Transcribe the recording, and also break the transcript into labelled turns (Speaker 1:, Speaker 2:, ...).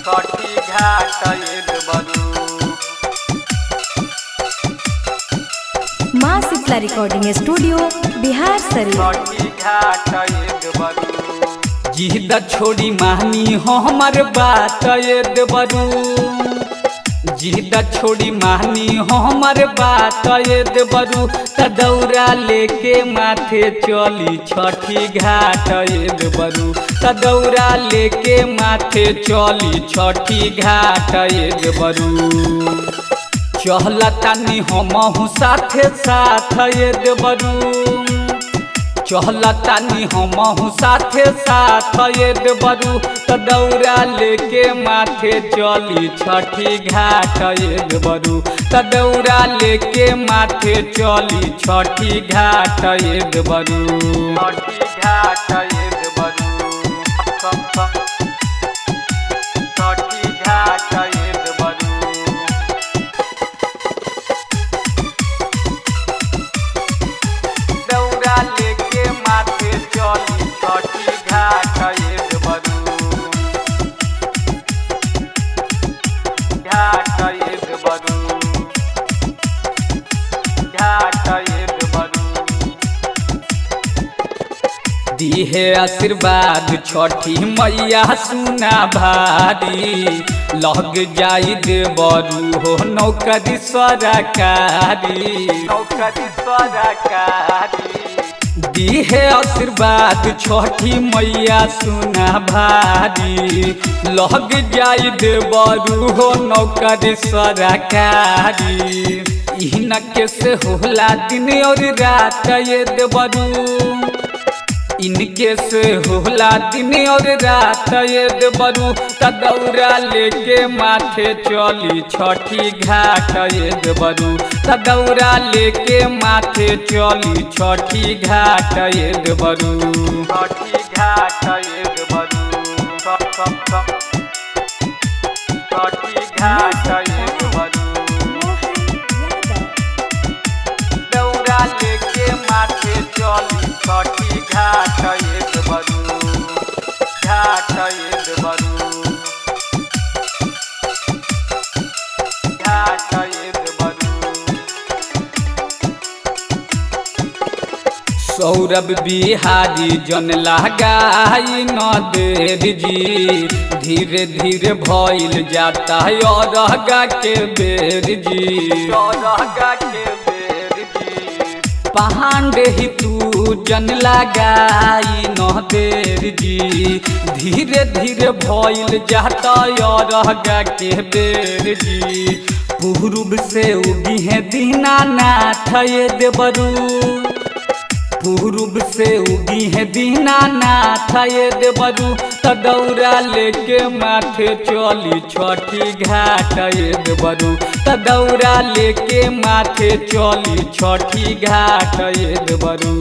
Speaker 1: छठी घाट बरू
Speaker 2: माँ शीतला रिकॉर्डिंग स्टूडियो बिहार शरीफ।
Speaker 1: छठी घाट बरू जिद छोड़ी मानी हो हमर बात बरू जिद छोड़ी मानी हो हमर बात बरू त दौरा लेके माथे चली छठी घाट बरू त दौरा लेके माथे चली छठी घाट बरू चहलतानी हमहु साथे साथ बरू चहलतानी हमहु साथे साथ बरू त दौरा लेके माथे चली छठी घाट बरू त दौरा लेके माथे चली छठी घाट बरू छठी घाट बरू छठी घाट बरू दौरा लेके माथे चली छठी घाट बरू घाट बरू घाट बरू दिहे आशीर्वाद छठी मैया सुना भारी लग जाई दे बरू हो नौकरी सरकारी नौकरी सरकारी दिहे आशीर्वाद छठी मैया सुना भारी लग जाई दे बरू हो नौकरी सरकारी इनके से होला दिन और रात बरू इनके से होला दिन और रात बरू त दौरा लेके माथे चली छठी घाट बरू त दौरा लेके माथे चली छठी घाट बरू छठी घाट बरू छठी घाट बरू दौरा लेके माथे चली छठी घाट बरू घाट बरू घाट बरू सौरभ बिहारी जन लगाई न देव जी धीरे धीरे भइल जाता है अरगा के बेर जी अरगा के बेर जी पांडे ही तू जन लगाई न देर जी धीरे धीरे भइल जाता अरगा के बेर जी पूर्व से उगी है दीनानाथ देवरू पूर्व से उगी है दीनानाथ देवरू त दौरा लेके माथे चली छठी घाट देवरू त दौरा लेके माथे चली छठी घाट देवरू।